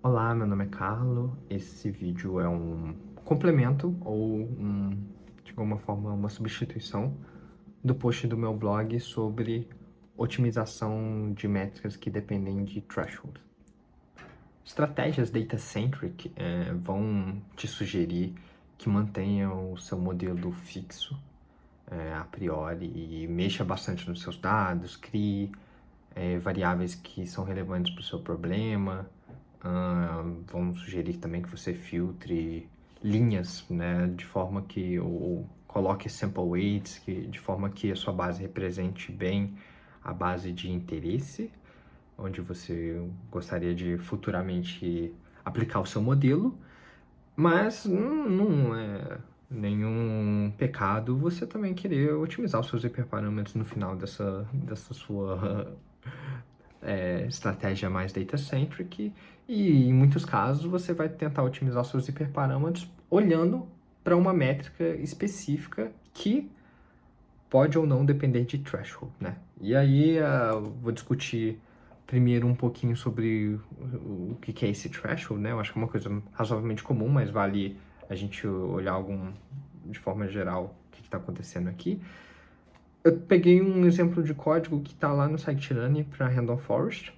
Olá, meu nome é Carlo. Esse vídeo é um complemento ou de alguma forma, uma substituição do post do meu blog sobre otimização de métricas que dependem de threshold. Estratégias data-centric vão te sugerir que mantenha o seu modelo fixo a priori e mexa bastante nos seus dados, crie variáveis que são relevantes para o seu problema. Vamos sugerir também que você filtre linhas, né, de forma que, ou coloque sample weights, de forma que a sua base represente bem a base de interesse, onde você gostaria de futuramente aplicar o seu modelo, mas não é nenhum pecado você também querer otimizar os seus hiperparâmetros no final dessa sua estratégia mais data-centric, e em muitos casos você vai tentar otimizar seus hiperparâmetros olhando para uma métrica específica que pode ou não depender de threshold, né? E aí vou discutir primeiro um pouquinho sobre o que é esse threshold, né? Eu acho que é uma coisa razoavelmente comum, mas vale a gente olhar de forma geral o que está acontecendo aqui. Eu peguei um exemplo de código que está lá no scikit-learn para Random Forest.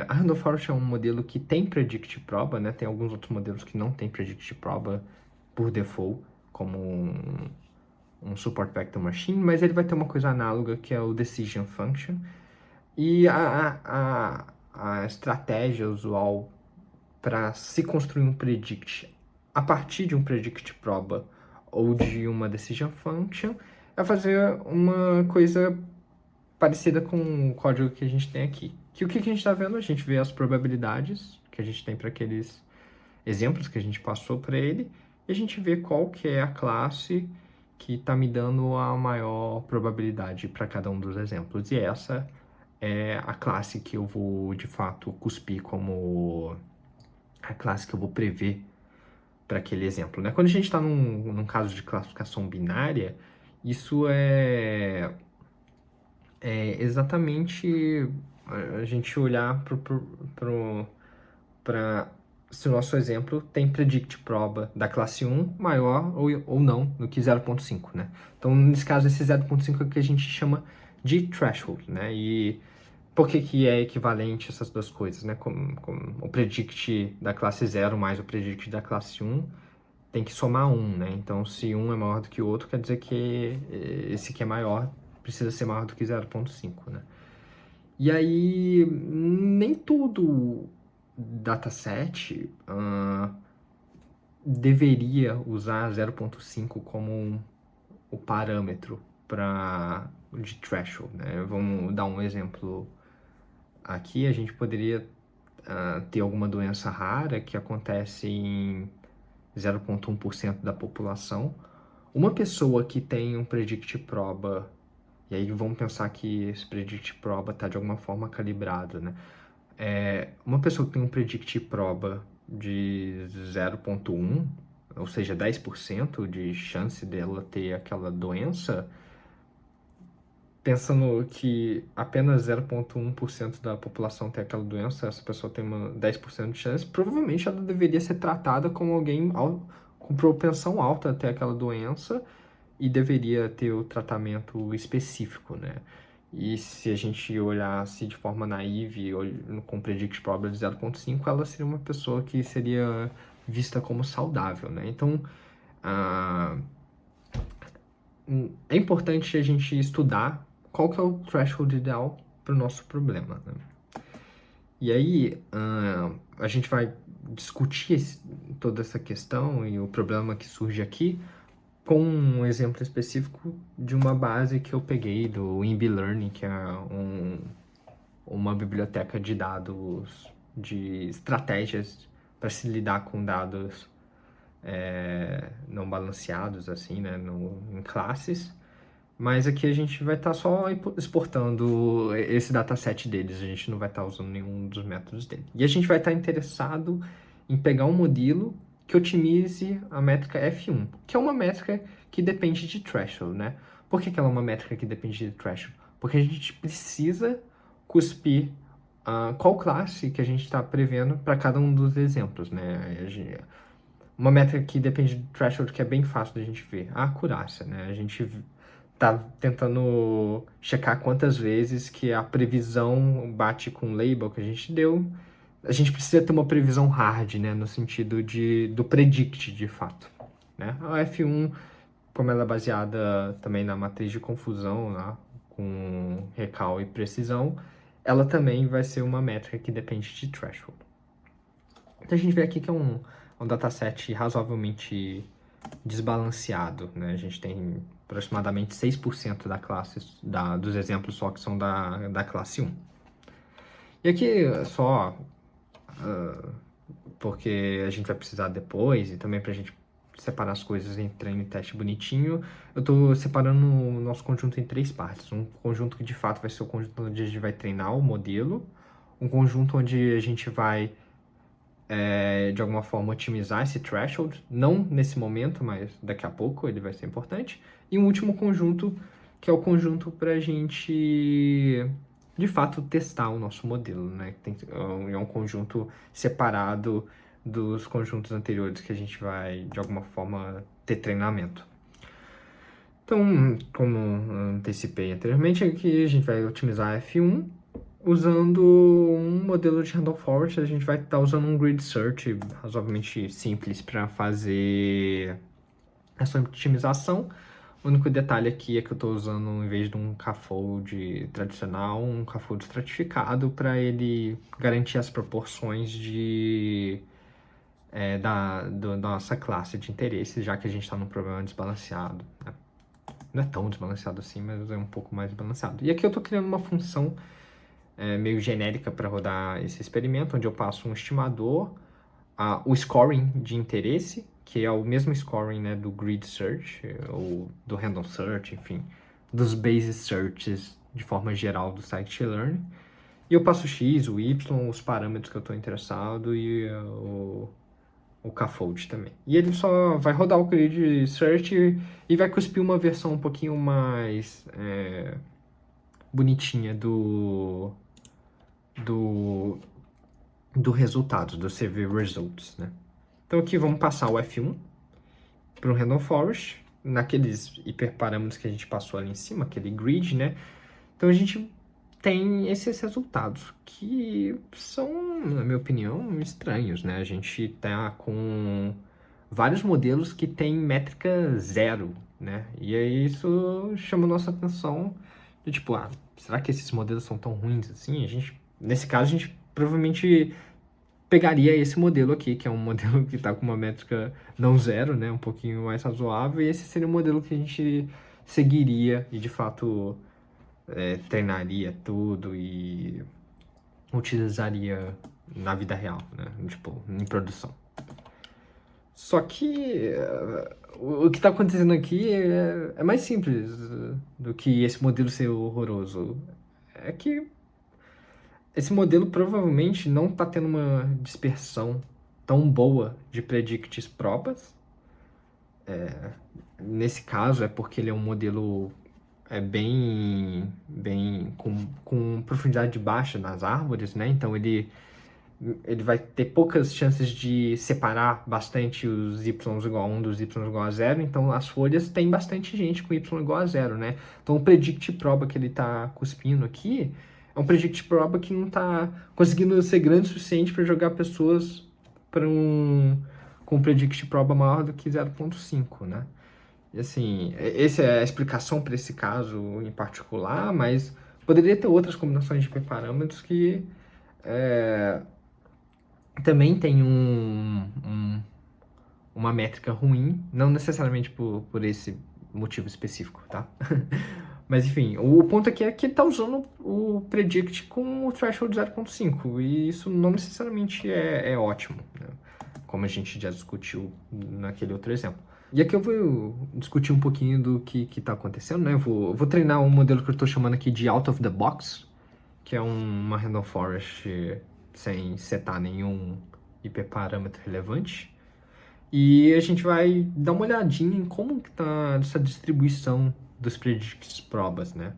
A Random Forest é um modelo que tem predict proba, né? Tem alguns outros modelos que não tem predict proba por default, como um support vector machine, mas ele vai ter uma coisa análoga que é o decision function. E a estratégia usual para se construir um predict a partir de um predict proba ou de uma decision function é fazer uma coisa parecida com o código que a gente tem aqui. Que o que a gente está vendo? A gente vê as probabilidades que a gente tem para aqueles exemplos que a gente passou para ele, e a gente vê qual que é a classe que está me dando a maior probabilidade para cada um dos exemplos. E essa é a classe que eu vou, de fato, cuspir como a classe que eu vou prever para aquele exemplo, né? Quando a gente está num caso de classificação binária, isso é exatamente a gente olhar para se o nosso exemplo tem predict proba da classe 1 maior ou não do que 0.5, né? Então, nesse caso, esse 0.5 é o que a gente chama de threshold, né? E por que é equivalente essas duas coisas, né? Como o predict da classe 0 mais o predict da classe 1 tem que somar 1, né? Então, se um é maior do que o outro, quer dizer que esse que é maior precisa ser maior do que 0.5, né? E aí, nem todo dataset deveria usar 0.5 como o parâmetro de threshold, né? Vamos dar um exemplo aqui. A gente poderia ter alguma doença rara que acontece em 0,1% da população. Uma pessoa que tem um predict proba, e aí vamos pensar que esse predict proba está de alguma forma calibrado, né? Uma pessoa que tem um predict proba de 0,1, ou seja, 10% de chance dela ter aquela doença, pensando que apenas 0,1% da população tem aquela doença, essa pessoa tem uma 10% de chance, provavelmente ela deveria ser tratada como alguém com propensão alta a ter aquela doença e deveria ter o tratamento específico, né? E se a gente olhasse de forma naive, com predict proba de 0,5, ela seria uma pessoa que seria vista como saudável, né? Então, ah, é importante a gente estudar qual que é o threshold ideal para o nosso problema, né? E aí, a gente vai discutir toda essa questão e o problema que surge aqui com um exemplo específico de uma base que eu peguei do InBeLearning, que é uma biblioteca de dados, de estratégias para se lidar com dados não balanceados, assim, né, em classes. Mas aqui a gente vai estar só exportando esse dataset deles, a gente não vai estar usando nenhum dos métodos dele. E a gente vai estar interessado em pegar um modelo que otimize a métrica F1, que é uma métrica que depende de threshold, né? Por que ela é uma métrica que depende de threshold? Porque a gente precisa cuspir qual classe que a gente está prevendo para cada um dos exemplos, né? Uma métrica que depende do threshold que é bem fácil da gente ver, a acurácia, né? A gente tá tentando checar quantas vezes que a previsão bate com o label que a gente deu. A gente precisa ter uma previsão hard, né? No sentido do predict, de fato, né? A F1, como ela é baseada também na matriz de confusão, né? Com recal e precisão, ela também vai ser uma métrica que depende de threshold. Então a gente vê aqui que é um dataset razoavelmente desbalanceado, né? A gente tem aproximadamente 6% da classe, dos exemplos só que são da classe 1. E aqui só porque a gente vai precisar depois e também para a gente separar as coisas em treino e teste bonitinho, eu estou separando o nosso conjunto em 3 partes. Um conjunto que de fato vai ser o conjunto onde a gente vai treinar o modelo, um conjunto onde a gente vai de alguma forma otimizar esse threshold, não nesse momento, mas daqui a pouco ele vai ser importante, e um último conjunto que é o conjunto para a gente de fato testar o nosso modelo, né? É um conjunto separado dos conjuntos anteriores que a gente vai de alguma forma ter treinamento. Então, como antecipei anteriormente, aqui a gente vai otimizar F1 usando um modelo de random forest. A gente vai estar usando um grid search razoavelmente simples para fazer essa otimização. O único detalhe aqui é que eu estou usando, em vez de um K-fold tradicional, um K-fold estratificado para ele garantir as proporções da nossa classe de interesse, já que a gente está num problema desbalanceado, né? Não é tão desbalanceado assim, mas é um pouco mais desbalanceado. E aqui eu estou criando uma função meio genérica para rodar esse experimento, onde eu passo um estimador, o scoring de interesse, que é o mesmo scoring, né, do grid search, ou do random search, enfim, dos base searches de forma geral do scikit-learn. E eu passo o x, o y, os parâmetros que eu estou interessado e o K-fold também. E ele só vai rodar o grid search e vai cuspir uma versão um pouquinho mais bonitinha do resultado, do CV Results, né? Então aqui vamos passar o F1 para o Random Forest, naqueles hiperparâmetros que a gente passou ali em cima, aquele grid, né? Então a gente tem esses resultados que são, na minha opinião, estranhos, né? A gente tá com vários modelos que tem métrica 0, né? E aí isso chama nossa atenção de tipo, será que esses modelos são tão ruins assim? Nesse caso, a gente provavelmente pegaria esse modelo aqui, que é um modelo que está com uma métrica não 0, né? Um pouquinho mais razoável, e esse seria o modelo que a gente seguiria e de fato treinaria tudo e utilizaria na vida real, né? Tipo, em produção. Só que o que está acontecendo aqui é mais simples do que esse modelo ser horroroso. É que esse modelo provavelmente não está tendo uma dispersão tão boa de predicts probas. Nesse caso é porque ele é um modelo bem com profundidade baixa nas árvores, né? Então ele vai ter poucas chances de separar bastante os y igual a 1 dos y igual a 0. Então as folhas tem bastante gente com y igual a 0, né? Então o predict proba que ele está cuspindo aqui é um predict proba que não está conseguindo ser grande o suficiente para jogar pessoas com um predict proba maior do que 0,5, né? E assim, essa é a explicação para esse caso em particular, mas poderia ter outras combinações de parâmetros que também tem uma métrica ruim, não necessariamente por esse motivo específico, tá? Mas enfim, o ponto aqui é que ele está usando o predict com o threshold 0,5, e isso não necessariamente é ótimo, né? Como a gente já discutiu naquele outro exemplo. E aqui eu vou discutir um pouquinho do que está acontecendo, né? Eu vou treinar um modelo que eu estou chamando aqui de out of the box, que é uma random forest sem setar nenhum hiperparâmetro relevante. E a gente vai dar uma olhadinha em como que tá essa distribuição dos predicts probas, né?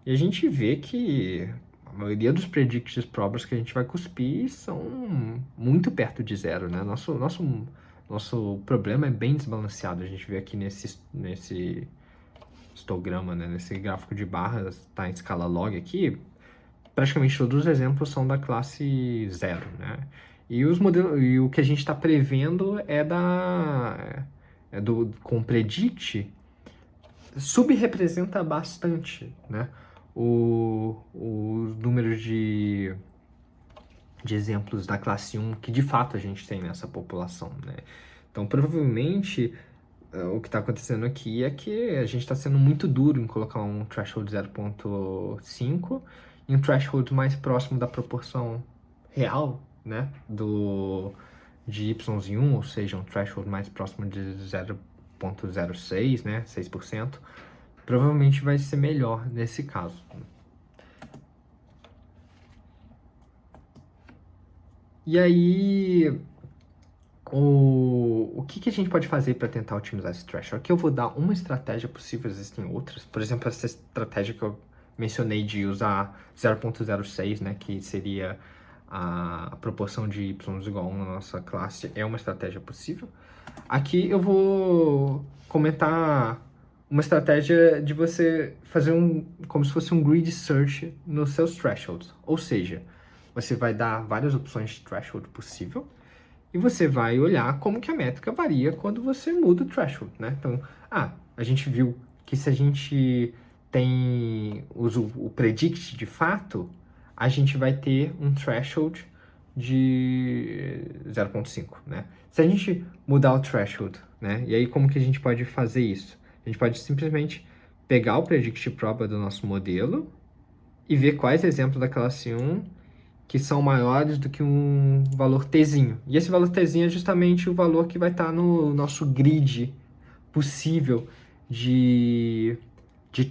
E a gente vê que a maioria dos predictive problems que a gente vai cuspir são muito perto de zero, né? Nosso problema é bem desbalanceado. A gente vê aqui nesse histograma, né? Nesse gráfico de barras, tá em escala log aqui, praticamente todos os exemplos são da classe zero, né? E os modelos, e o que a gente está prevendo com predict subrepresenta bastante, né? Os números de exemplos da classe 1 que de fato a gente tem nessa população, né? Então, provavelmente, o que está acontecendo aqui é que a gente está sendo muito duro em colocar um threshold 0.5 e um threshold mais próximo da proporção real, né, de y em 1, ou seja, um threshold mais próximo de 0.06, né, 6%, provavelmente vai ser melhor nesse caso. E aí, o que a gente pode fazer para tentar otimizar esse threshold? Aqui eu vou dar uma estratégia possível, existem outras. Por exemplo, essa estratégia que eu mencionei de usar 0.06, né, que seria a proporção de y igual a 1 na nossa classe, é uma estratégia possível. Aqui eu vou comentar uma estratégia de você fazer como se fosse um grid search nos seus thresholds. Ou seja, você vai dar várias opções de threshold possível e você vai olhar como que a métrica varia quando você muda o threshold, né? Então, a gente viu que se a gente usa o predict de fato, a gente vai ter um threshold de 0.5, né? Se a gente mudar o threshold, né? E aí como que a gente pode fazer isso? A gente pode simplesmente pegar o predict proba do nosso modelo e ver quais exemplos da classe 1 que são maiores do que um valor tzinho. E esse valor tzinho é justamente o valor que vai estar no nosso grid possível de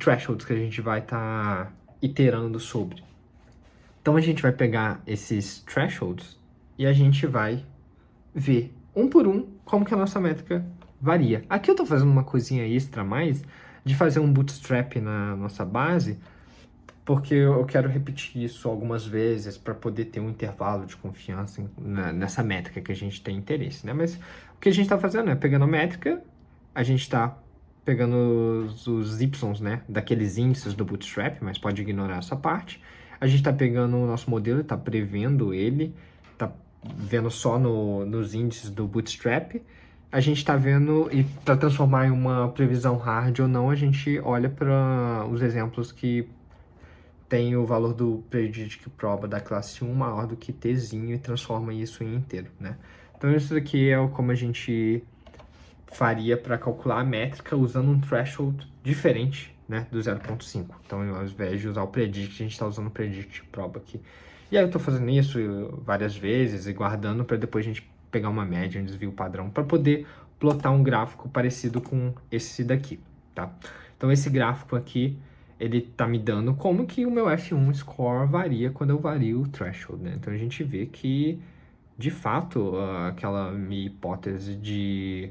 thresholds que a gente vai estar iterando sobre. Então a gente vai pegar esses thresholds e a gente vai ver um por um como que a nossa métrica varia. Aqui eu estou fazendo uma coisinha extra a mais de fazer um bootstrap na nossa base, porque eu quero repetir isso algumas vezes para poder ter um intervalo de confiança nessa métrica que a gente tem interesse, né? Mas o que a gente está fazendo é pegando a métrica, a gente está pegando os y's, né, daqueles índices do Bootstrap, mas pode ignorar essa parte. A gente está pegando o nosso modelo, está prevendo ele, está vendo só nos índices do Bootstrap. A gente está vendo, e para transformar em uma previsão hard ou não, a gente olha para os exemplos que tem o valor do predict proba da classe 1 maior do que tzinho e transforma isso em inteiro, né? Então isso daqui é como a gente faria para calcular a métrica usando um threshold diferente, né, do 0.5. Então, ao invés de usar o predict, a gente está usando o predict proba aqui. E aí eu estou fazendo isso várias vezes e guardando para depois a gente pegar uma média, um desvio padrão, para poder plotar um gráfico parecido com esse daqui, tá? Então, esse gráfico aqui, ele tá me dando como que o meu F1 score varia quando eu vario o threshold, né? Então, a gente vê que, de fato, aquela minha hipótese de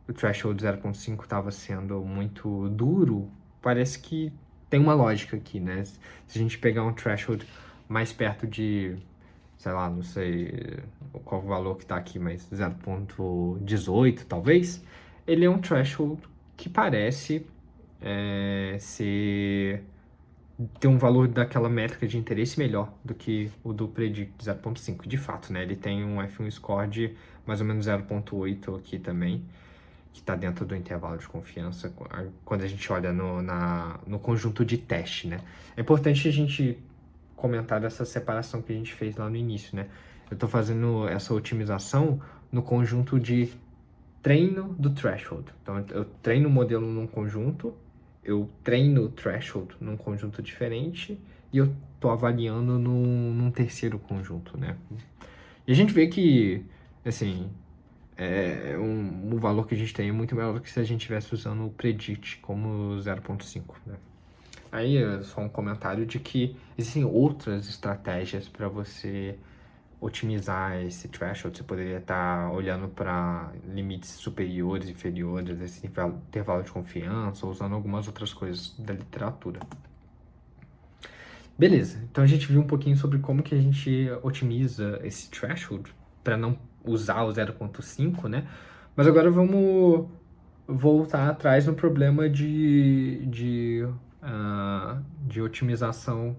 o threshold 0.5 estava sendo muito duro, parece que tem uma lógica aqui, né? Se a gente pegar um threshold mais perto de, sei lá, não sei qual o valor que está aqui, mas 0.18 talvez, ele é um threshold que parece ter um valor daquela métrica de interesse melhor do que o do Predict 0.5, de fato, né? Ele tem um F1 score de mais ou menos 0.8 aqui também, que está dentro do intervalo de confiança quando a gente olha no conjunto de teste, né? É importante a gente comentar dessa separação que a gente fez lá no início, né? Eu estou fazendo essa otimização no conjunto de treino do threshold. Então, eu treino o modelo num conjunto, eu treino o threshold num conjunto diferente e eu estou avaliando num terceiro conjunto, né? E a gente vê que, assim, o valor que a gente tem é muito melhor do que se a gente estivesse usando o Predict como 0.5, né? Aí é só um comentário de que existem outras estratégias para você otimizar esse threshold. Você poderia estar olhando para limites superiores, inferiores, esse intervalo de confiança, ou usando algumas outras coisas da literatura. Beleza, então a gente viu um pouquinho sobre como que a gente otimiza esse threshold para não usar o 0,5, né? Mas agora vamos voltar atrás no problema de otimização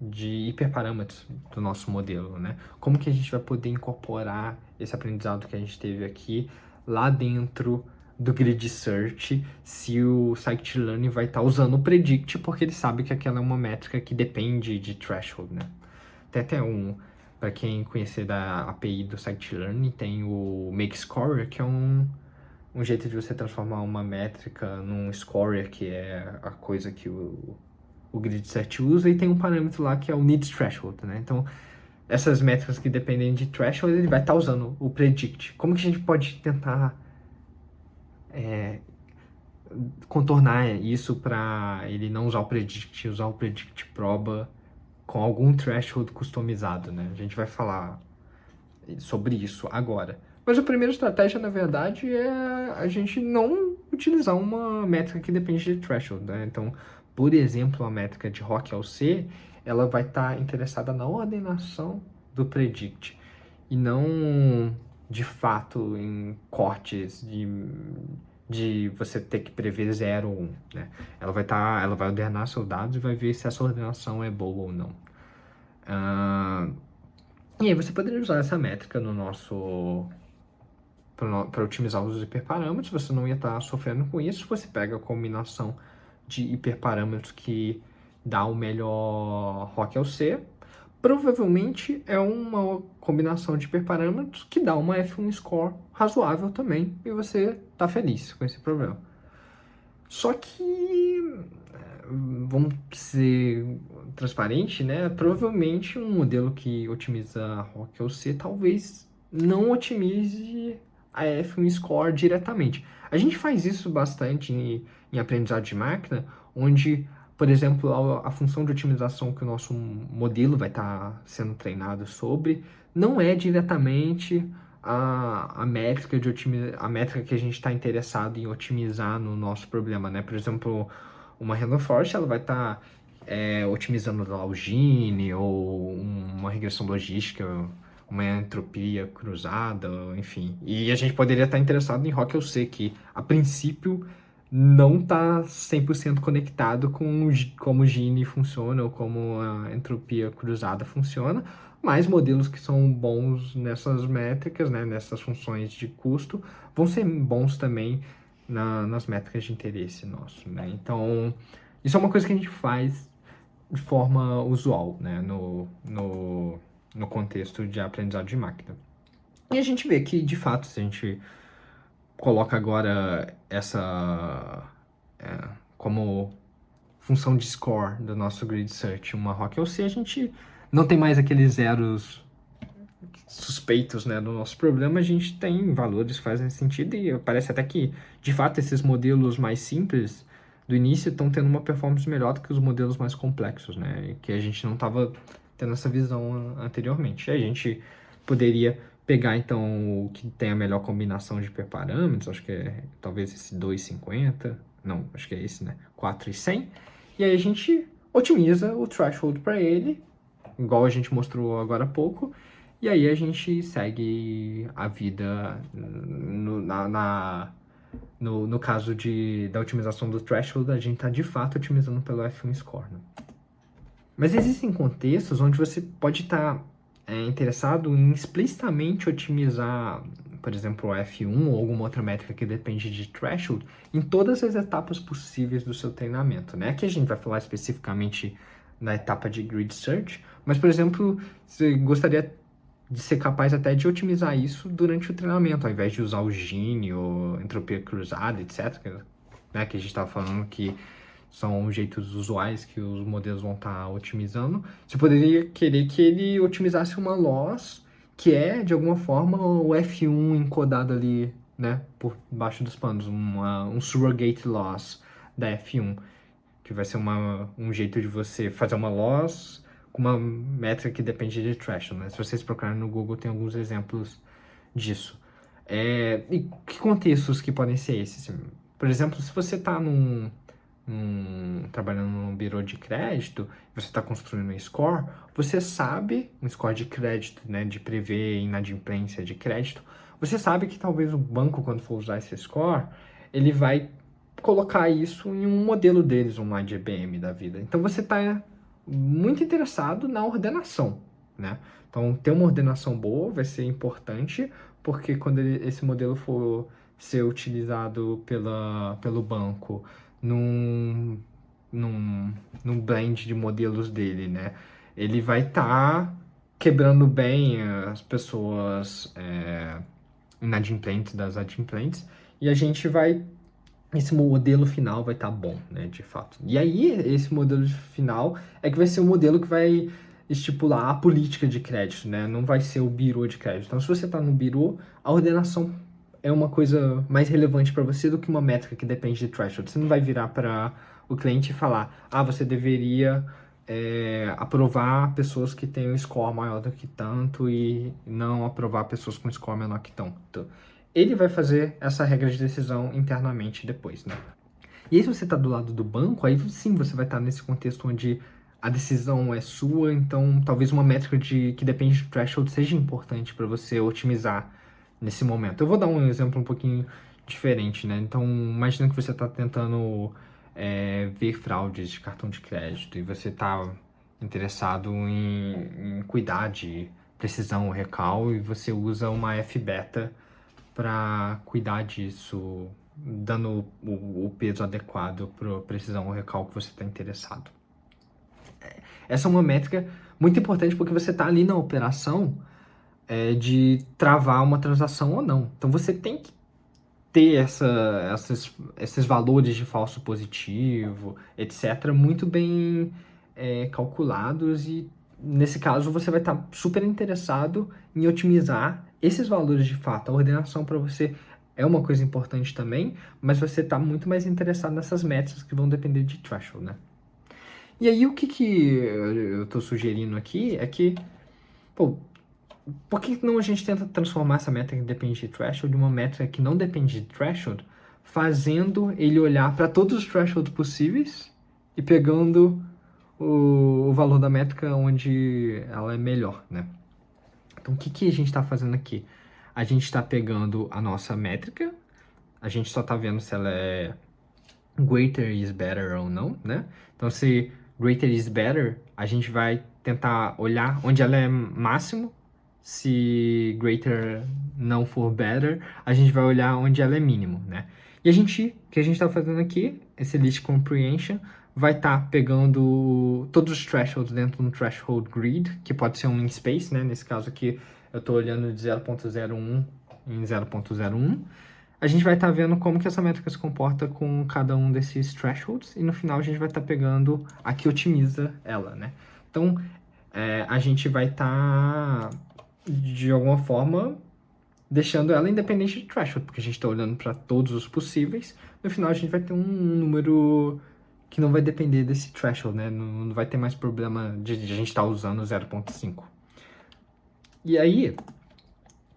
de hiperparâmetros do nosso modelo, né? Como que a gente vai poder incorporar esse aprendizado que a gente teve aqui lá dentro do grid search, se o scikit-learn vai estar usando o predict, porque ele sabe que aquela é uma métrica que depende de threshold, né? Tem até para quem conhecer da API do scikit-learn, tem o make scorer, que é um jeito de você transformar uma métrica num scorer, que é a coisa que o grid search usa, e tem um parâmetro lá que é o needs threshold, né? Então, essas métricas que dependem de threshold, ele vai estar usando o predict. Como que a gente pode tentar contornar isso para ele não usar o predict, usar o predict proba com algum threshold customizado, né? A gente vai falar sobre isso agora. Mas a primeira estratégia, na verdade, é a gente não utilizar uma métrica que depende de threshold, né? Então, por exemplo, a métrica de ROC ao C, ela vai estar interessada na ordenação do predict e não, de fato, em cortes de você ter que prever 0 ou 1, né? Ela vai ordenar seus dados e vai ver se essa ordenação é boa ou não. E aí você poderia usar essa métrica no nosso para otimizar os hiperparâmetros, você não ia estar sofrendo com isso, você pega a combinação de hiperparâmetros que dá o melhor ROC-LC, provavelmente é uma combinação de hiperparâmetros que dá uma F1 score razoável também, e você está feliz com esse problema. Só que, vamos ser transparente, né? Provavelmente um modelo que otimiza ROC-LC talvez não otimize a F1 Score diretamente. A gente faz isso bastante em aprendizado de máquina, onde, por exemplo, a função de otimização que o nosso modelo vai estar sendo treinado sobre não é diretamente a métrica a métrica que a gente está interessado em otimizar no nosso problema, né? Por exemplo, uma Random Forest ela vai estar otimizando lá o Gini ou uma regressão logística, uma entropia cruzada, enfim. E a gente poderia estar interessado em ROC-LC, que a princípio não está 100% conectado com como o Gini funciona ou como a entropia cruzada funciona, mas modelos que são bons nessas métricas, né, nessas funções de custo, vão ser bons também nas métricas de interesse nosso, né? Então, isso é uma coisa que a gente faz de forma usual, né, no contexto de aprendizado de máquina. E a gente vê que, de fato, se a gente coloca agora essa como função de score do nosso grid search uma ROC-LC, a gente não tem mais aqueles zeros suspeitos, né, do nosso problema, a gente tem valores que fazem sentido e parece até que, de fato, esses modelos mais simples do início estão tendo uma performance melhor do que os modelos mais complexos, né, que a gente não estava tendo essa visão anteriormente. E a gente poderia pegar, então, o que tem a melhor combinação de hiperparâmetros, acho que é talvez esse 2,50, não, acho que é esse, né, 4 e 100, e aí a gente otimiza o threshold para ele, igual a gente mostrou agora há pouco, e aí a gente segue a vida no caso da otimização do threshold, a gente está de fato otimizando pelo F1 score, né? Mas existem contextos onde você pode estar interessado em explicitamente otimizar, por exemplo, o F1 ou alguma outra métrica que depende de threshold em todas as etapas possíveis do seu treinamento, né? Aqui a gente vai falar especificamente na etapa de grid search, mas, por exemplo, você gostaria de ser capaz até de otimizar isso durante o treinamento, ao invés de usar o Gini ou entropia cruzada, etc., né, que a gente estava falando que são jeitos usuais que os modelos vão estar otimizando. Você poderia querer que ele otimizasse uma loss, que é, de alguma forma, o F1 encodado ali, né, por baixo dos panos, um surrogate loss da F1, que vai ser um jeito de você fazer uma loss com uma métrica que depende de threshold, né? Se vocês procurarem no Google, tem alguns exemplos disso. E que contextos que podem ser esses? Por exemplo, se você está trabalhando num bureau de crédito, você está construindo um score, você sabe, um score de crédito, né, de prever inadimplência de crédito, você sabe que talvez o banco, quando for usar esse score, ele vai colocar isso em um modelo deles, um lá de IBM da vida. Então você está muito interessado na ordenação, né? Então ter uma ordenação boa vai ser importante, porque quando esse modelo for ser utilizado pelo banco num, num blend de modelos dele, né? Ele vai estar quebrando bem as pessoas inadimplentes das adimplentes, e a gente vai esse modelo final vai estar bom, né, de fato. E aí, esse modelo final é que vai ser o modelo que vai estipular a política de crédito, né? Não vai ser o birô de crédito. Então, se você está no birô, a ordenação é uma coisa mais relevante para você do que uma métrica que depende de threshold. Você não vai virar para o cliente e falar, você deveria aprovar pessoas que têm um score maior do que tanto e não aprovar pessoas com score menor que tanto. Ele vai fazer essa regra de decisão internamente depois, né? E aí, se você está do lado do banco, aí sim você vai estar nesse contexto onde a decisão é sua, então talvez uma métrica que depende de threshold seja importante para você otimizar nesse momento. Eu vou dar um exemplo um pouquinho diferente, né? Então, imagina que você está tentando ver fraudes de cartão de crédito e você está interessado em cuidar de precisão recal e você usa uma F-beta para cuidar disso, dando o peso adequado para a precisão ou recall que você está interessado. Essa é uma métrica muito importante porque você está ali na operação de travar uma transação ou não. Então você tem que ter esses valores de falso positivo, etc., muito bem calculados, e nesse caso você vai estar super interessado em otimizar esses valores de fato. A ordenação para você é uma coisa importante também, mas você está muito mais interessado nessas métricas que vão depender de threshold, né? E aí o que eu estou sugerindo aqui é que, por que não a gente tenta transformar essa métrica que depende de threshold em uma métrica que não depende de threshold, fazendo ele olhar para todos os thresholds possíveis e pegando o valor da métrica onde ela é melhor, né? Então, o que a gente está fazendo aqui? A gente está pegando a nossa métrica, a gente só está vendo se ela é greater is better ou não, né? Então, se greater is better, a gente vai tentar olhar onde ela é máximo. Se greater não for better, a gente vai olhar onde ela é mínimo, né? E o que a gente está fazendo aqui, esse list comprehension, vai estar pegando todos os thresholds dentro de um threshold grid, que pode ser um in space, né? Nesse caso aqui, eu estou olhando de 0.01 em 0.01. A gente vai estar vendo como que essa métrica se comporta com cada um desses thresholds, e no final a gente vai estar pegando a que otimiza ela, né? Então, a gente vai estar, de alguma forma, deixando ela independente de threshold, porque a gente está olhando para todos os possíveis. No final a gente vai ter um número que não vai depender desse threshold, né? Não vai ter mais problema de a gente estar usando 0.5. E aí,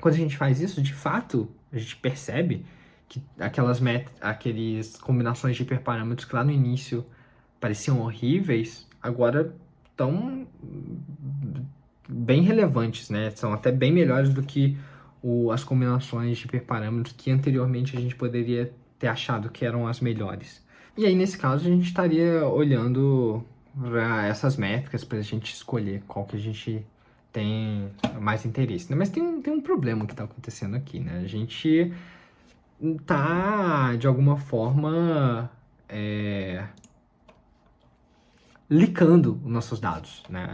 quando a gente faz isso, de fato, a gente percebe que aqueles combinações de hiperparâmetros que lá no início pareciam horríveis, agora estão bem relevantes, né? São até bem melhores do que as combinações de hiperparâmetros que anteriormente a gente poderia ter achado que eram as melhores. E aí, nesse caso, a gente estaria olhando para essas métricas para a gente escolher qual que a gente tem mais interesse, né? Mas tem um problema que está acontecendo aqui, né? A gente tá, de alguma forma, licando os nossos dados, né?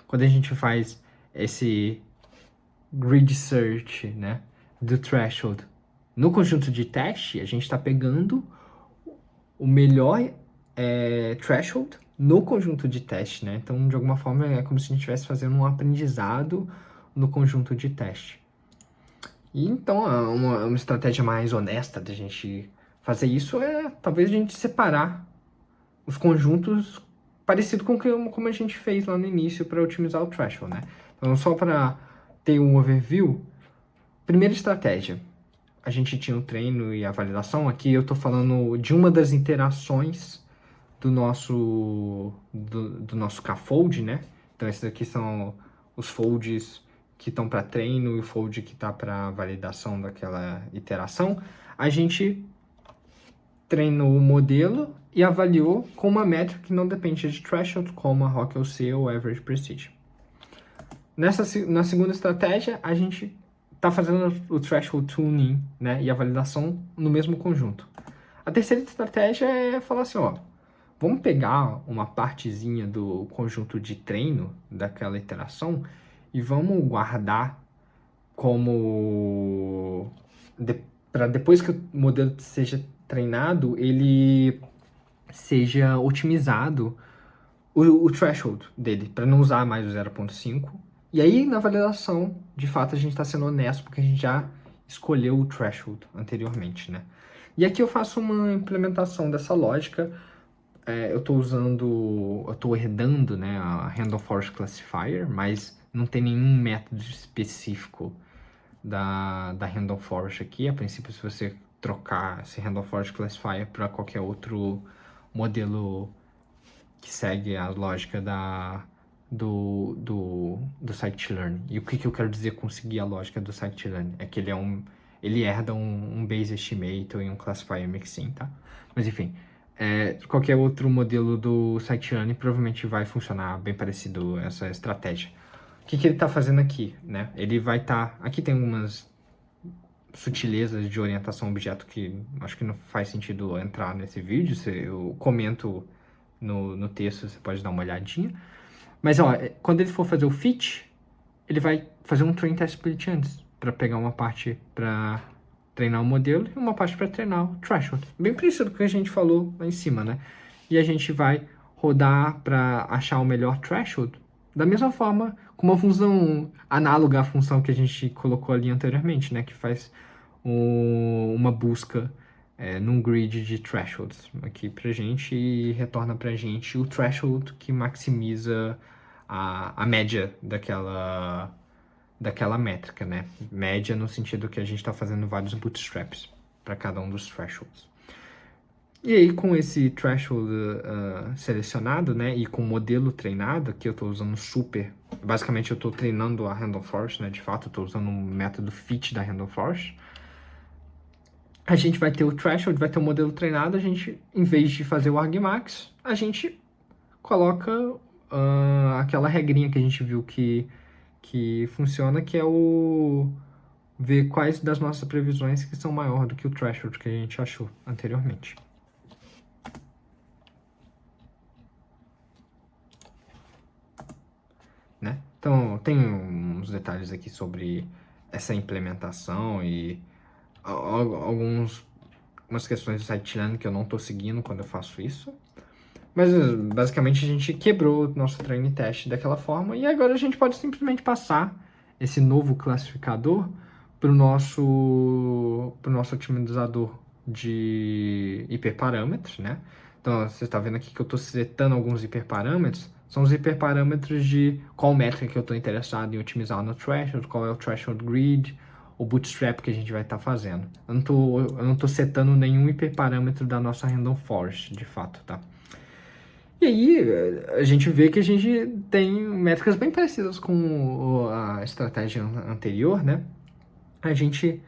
Quando a gente faz esse grid search, né, do threshold no conjunto de teste, a gente está pegando o melhor threshold no conjunto de teste, né? Então, de alguma forma, é como se a gente estivesse fazendo um aprendizado no conjunto de teste. E então, uma estratégia mais honesta da gente fazer isso é talvez a gente separar os conjuntos parecido com como a gente fez lá no início para otimizar o threshold, né? Então, só para ter um overview, primeira estratégia, a gente tinha o treino e a validação. Aqui eu estou falando de uma das interações do nosso scaffold, né? Então esses aqui são os folds que estão para treino e o fold que está para validação daquela iteração. A gente treinou o modelo e avaliou com uma métrica que não depende de threshold, como a ROC-LC ou Average Prestige. Na segunda estratégia, a gente está fazendo o threshold tuning, né, e a validação no mesmo conjunto. A terceira estratégia é falar assim, ó, vamos pegar uma partezinha do conjunto de treino daquela iteração e vamos guardar como para depois que o modelo seja treinado, ele seja otimizado o threshold dele, para não usar mais o 0.5. E aí, na validação, de fato, a gente está sendo honesto, porque a gente já escolheu o threshold anteriormente, né? E aqui eu faço uma implementação dessa lógica. Eu estou herdando, né, a Random Forest Classifier, mas não tem nenhum método específico da Random Forest aqui. A princípio, se você trocar esse Random Forest Classifier para qualquer outro modelo que segue a lógica do scikit-learn. E o que eu quero dizer com seguir a lógica do scikit-learn? É que ele herda um Bayes Estimator e um Classifier Mixin, tá? Mas enfim, qualquer outro modelo do scikit-learn provavelmente vai funcionar bem parecido essa estratégia. O que ele está fazendo aqui, né? Ele vai estar... Aqui tem algumas sutilezas de orientação a objeto que acho que não faz sentido entrar nesse vídeo. Eu comento no texto, você pode dar uma olhadinha. Mas, ó, quando ele for fazer o fit, ele vai fazer um train test split antes, para pegar uma parte para treinar o modelo e uma parte para treinar o threshold. Bem parecido com o que a gente falou lá em cima, né? E a gente vai rodar para achar o melhor threshold da mesma forma, com uma função análoga à função que a gente colocou ali anteriormente, né? Que faz uma busca num grid de thresholds aqui pra gente e retorna pra gente o threshold que maximiza a média daquela métrica, né? Média no sentido que a gente está fazendo vários bootstraps para cada um dos thresholds. E aí, com esse threshold selecionado, né, e com o modelo treinado, aqui eu estou usando super, basicamente eu estou treinando a Random Forest, né, de fato, eu estou usando um método fit da Random Forest. A gente vai ter o threshold, vai ter o modelo treinado, a gente, em vez de fazer o argmax, a gente coloca aquela regrinha que a gente viu que funciona, que é o ver quais das nossas previsões que são maior do que o threshold que a gente achou anteriormente. Né? Então, tem uns detalhes aqui sobre essa implementação e algumas questões do scikit-learn que eu não estou seguindo quando eu faço isso. Mas, basicamente, a gente quebrou o nosso training test daquela forma e agora a gente pode simplesmente passar esse novo classificador para o nosso otimizador de hiperparâmetros, né? Então, você está vendo aqui que eu estou setando alguns hiperparâmetros. São os hiperparâmetros de qual métrica que eu estou interessado em otimizar no threshold, qual é o threshold grid, o bootstrap que a gente vai estar fazendo. Eu não tô setando nenhum hiperparâmetro da nossa Random Forest, de fato, tá? E aí, a gente vê que a gente tem métricas bem parecidas com a estratégia anterior, né? A gente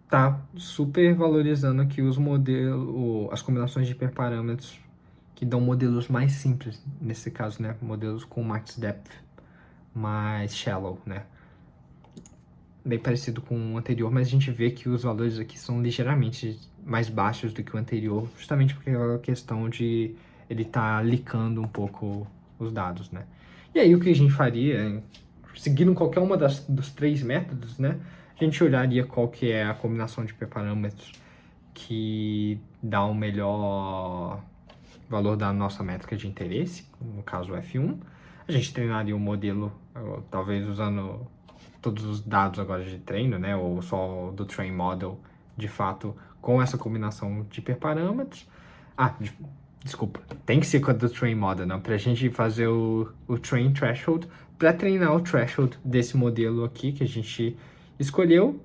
tá super valorizando aqui os modelos, as combinações de hiperparâmetros que dão modelos mais simples, nesse caso, né? Modelos com max depth mais shallow, né? Bem parecido com o anterior, mas a gente vê que os valores aqui são ligeiramente mais baixos do que o anterior, justamente porque é a questão de ele tá licando um pouco os dados, né? E aí o que a gente faria, seguindo qualquer uma dos três métodos, né? A gente olharia qual que é a combinação de parâmetros que dá o melhor valor da nossa métrica de interesse, no caso o F1. A gente treinaria o modelo, talvez usando todos os dados agora de treino, né, ou só do train model, de fato, com essa combinação de hiperparâmetros. Desculpa, tem que ser com a do train model, né, para a gente fazer o train threshold, para treinar o threshold desse modelo aqui que a gente escolheu.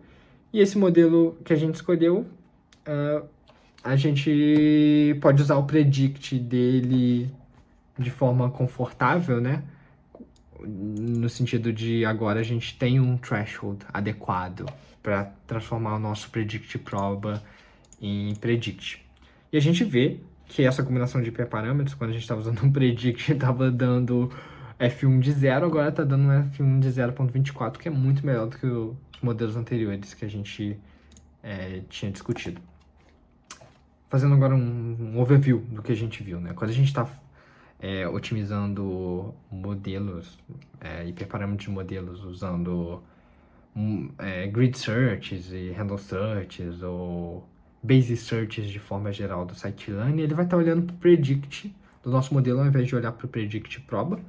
E esse modelo que a gente escolheu, a gente pode usar o predict dele de forma confortável, né? No sentido de agora a gente tem um threshold adequado para transformar o nosso predict proba em predict. E a gente vê que essa combinação de hiperparâmetros, quando a gente estava usando um predict, estava dando F1 de 0, agora está dando um F1 de 0.24, que é muito melhor do que os modelos anteriores que a gente tinha discutido. Fazendo agora um overview do que a gente viu, né? Quando a gente está otimizando modelos, hiperparâmetros de modelos usando grid searches e handle searches ou base searches de forma geral do scikit-learn, ele vai estar olhando para o predict do nosso modelo ao invés de olhar para o predict proba,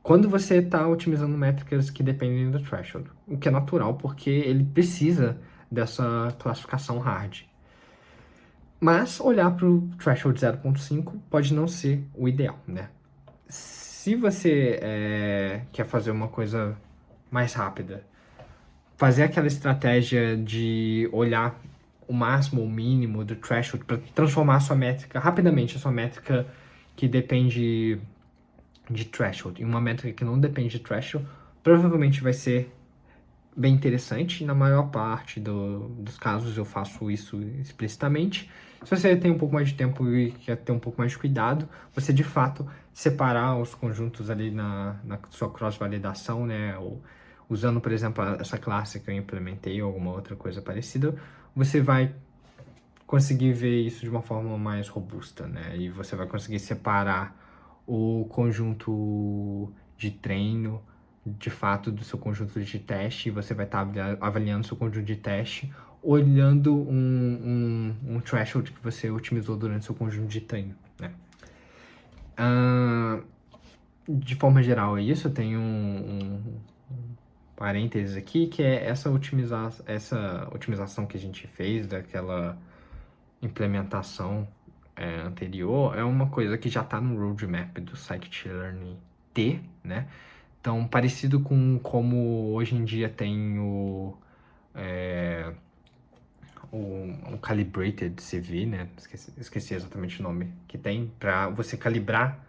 quando você está otimizando métricas que dependem do threshold, o que é natural porque ele precisa dessa classificação hard. Mas olhar para o threshold 0.5 pode não ser o ideal, né? Se você quer fazer uma coisa mais rápida, fazer aquela estratégia de olhar o máximo ou o mínimo do threshold para transformar a sua métrica rapidamente, a sua métrica que depende de threshold, em uma métrica que não depende de threshold, provavelmente vai ser bem interessante. Na maior parte dos casos eu faço isso explicitamente. Se você tem um pouco mais de tempo e quer ter um pouco mais de cuidado, você de fato separar os conjuntos ali na sua cross-validação, né? Ou usando, por exemplo, essa classe que eu implementei ou alguma outra coisa parecida, você vai conseguir ver isso de uma forma mais robusta, né? E você vai conseguir separar o conjunto de treino de fato do seu conjunto de teste, e você vai estar avaliando seu conjunto de teste olhando um threshold que você otimizou durante seu conjunto de treino, né? De forma geral é isso. Eu tenho um parênteses aqui, que é essa otimização que a gente fez daquela implementação anterior, é uma coisa que já está no roadmap do scikit-learn T, né? Então, parecido com como hoje em dia tem o Calibrated CV, né? Esqueci exatamente o nome que tem, para você calibrar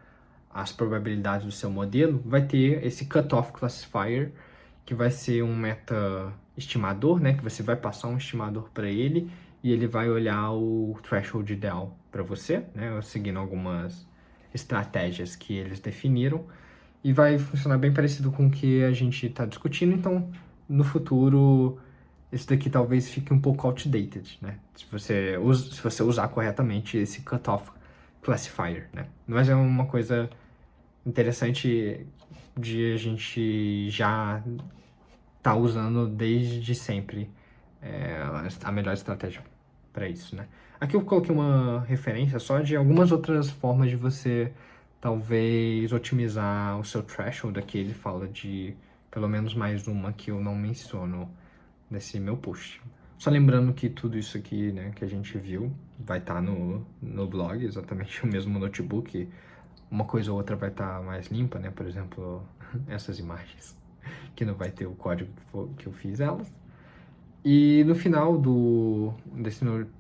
as probabilidades do seu modelo, vai ter esse cutoff classifier, que vai ser um meta-estimador, né? Que você vai passar um estimador para ele e ele vai olhar o threshold ideal para você, né? Seguindo algumas estratégias que eles definiram. E vai funcionar bem parecido com o que a gente está discutindo. Então, no futuro, isso daqui talvez fique um pouco outdated, né? Se você usar corretamente esse cutoff classifier, né? Mas é uma coisa interessante de a gente já tá usando desde sempre a melhor estratégia para isso, né? Aqui eu coloquei uma referência só de algumas outras formas de você talvez otimizar o seu threshold. Aqui ele fala de pelo menos mais uma que eu não menciono nesse meu post. Só lembrando que tudo isso aqui, né, que a gente viu vai estar no blog, exatamente o mesmo notebook. Uma coisa ou outra vai estar mais limpa, né? Por exemplo, essas imagens, que não vai ter o código que eu fiz elas. E no final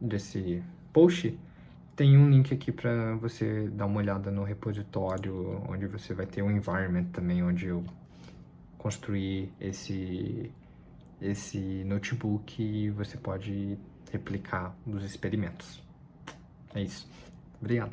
desse post, tem um link aqui para você dar uma olhada no repositório, onde você vai ter um environment também, onde eu construí esse notebook e você pode replicar os experimentos. É isso. Obrigado.